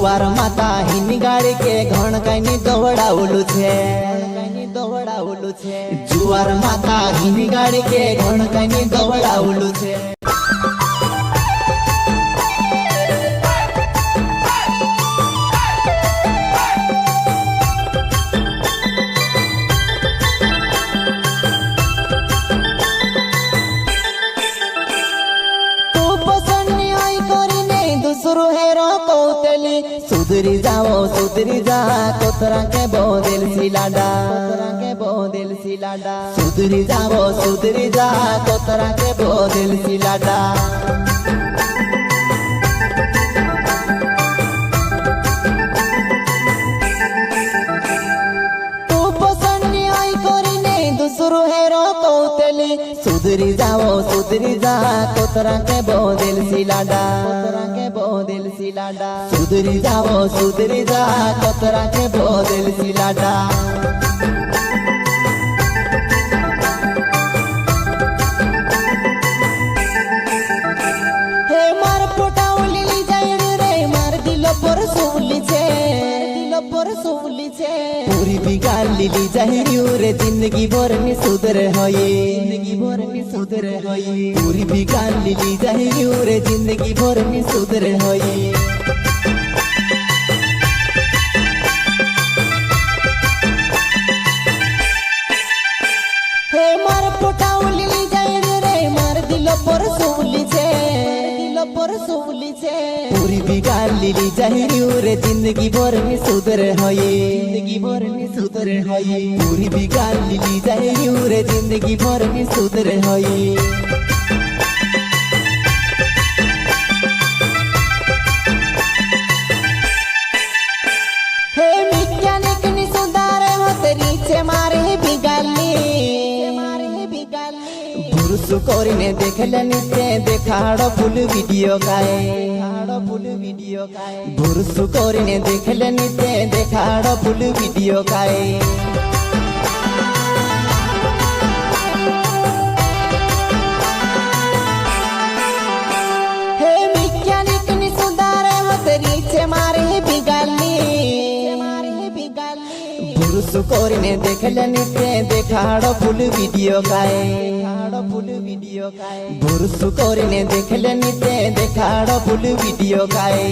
जुवार माता हिनी गाड़ी के घण कहीं दौड़ावलू छे जुवार माता हिनी गाड़ी के घण कहीं दौड़ावलू छे। सुधरी जा कोतरा के बोदिल सिलाडा सुधरी जा कोतरा के बोदिल सिलाडा। तू पसंद आई करी ने दूसरो हेरो कौतली सुधरी जा कोतरा के बोदिल सिलाडा सुधरी जा कोतरा के बोदिल सिलाडा। हे मार पोटावली जाई रे मार दिल पर सोली छे पूरी बिगाड़ लीली जाई रे जिंदगी भर में सुधर होई पूरी बिगाड़ लीली जाई रे जिंदगी भर में सुधर होई। हे मार पोटावली जाई रे मार दिल पर सोली छे पूरी बिगाड़ लीली जाई रे जिंदगी भर में सुधर होई पूरी बिगाड़ लीली जाई रे जिंदगी भर में सुधर होई। हे मैकेनिक नि सुधारे होतरी छे मारे बिगाली पुरुष कोरिने देखले निते देखाड़ो फुल वीडियो काए पुरुष कोरिने देखले निते देखाड़ो फुल वीडियो काए। हे मैकेनिक नि सुधारे होतरी छे मारे बिगाली पुरुष कोरिने देखले निते देखाड़ो फुल वीडियो काए पुरुष कोरिने देखले निते देखाड़ो फुल वीडियो काए।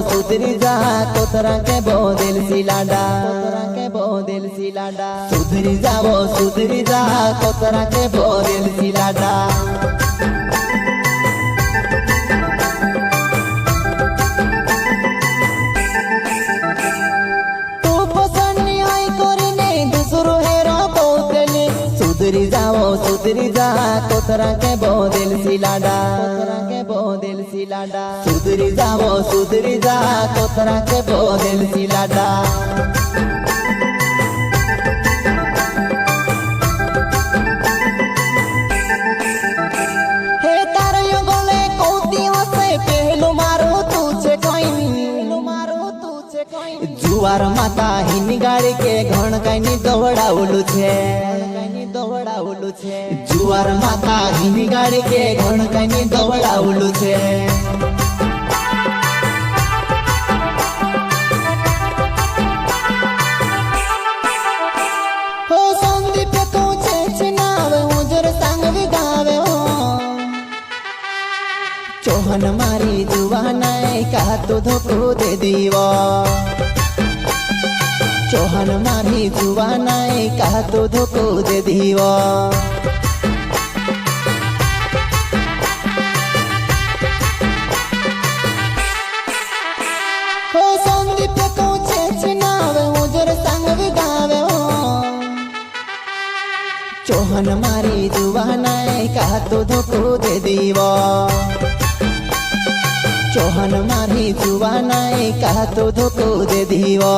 सुधरी जा कोतरा के बोदिल सिलाडा सुधरी जा कोतरा के बोदिल सिलाडा। तू पसंद आई करी ने दूसरो हेरो कौतली सुधरी जा कोतरा के बोदिल सिलाडा सुधरी जा कोतरा के बोदिल सिलाडा। हे तार यो गोले कौती हसे पहलो मारो तुझे कोई जुवार माता हिनी गाड़ी के घण कहीं दौड़ावलू छे जुवार माता हिनी गाड़ी के घण कहीं दौड़ावलू छे। हो संदीप तू छे नावे उजर संग विगावे हो चौहन मारी जुवानाई का तो धोको दे दीवा चौहन मारी जुवानाई का तो धोको दे दीवा। हो संदीप को छे नावे उजर संग विगावे हो चौहन मारी जुवानाई का तो धोको दे दीवा चौहान मारी जुआ नाई कहा तो धोको दे दीवा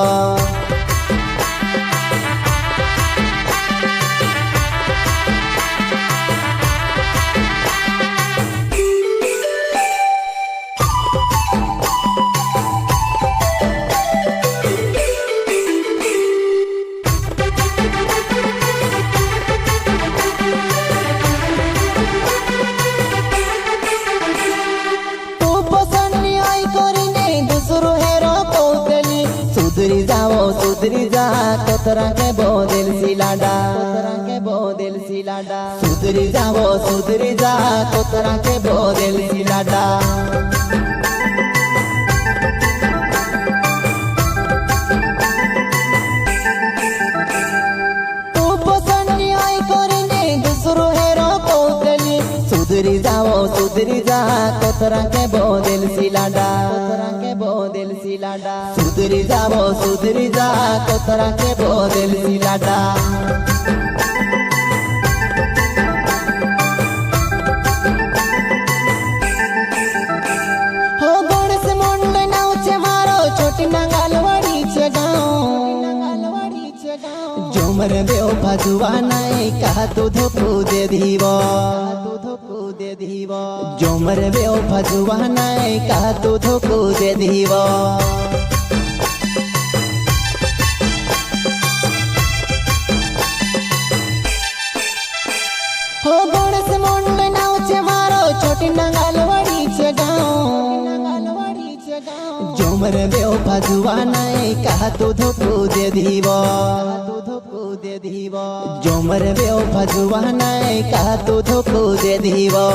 सुधरी जा कोतरा के बोदिल सिलाडा सुधरी जाओ सुधरी जा कोतरा के बोदिल सिलाडा तू पसंद आई करीने दूसरो हेरो कोतली सुधरी जा कोतरा के बोदिल सिलाडा सुधरी जा कोतरा के बोदिल सिलाडा हो गणेश मंडल नावचे मारो छोटी नांगालवाड़ी चे गाँव जोमर बेओ भाजुआ नाई कहा तू धोको दे दीवा जोमर बेओ भाजुआ नाई कहा तू धोको दे दीवा हो गणेश मंडल नावचे मारो छोटी नांगालवाड़ी चे गाँव जोमर बेओ भाजुआ नाई कहा तू धोको दे दीवा जोमर बेओ भाजुआ नाई कहा तू धोको दे दीवा।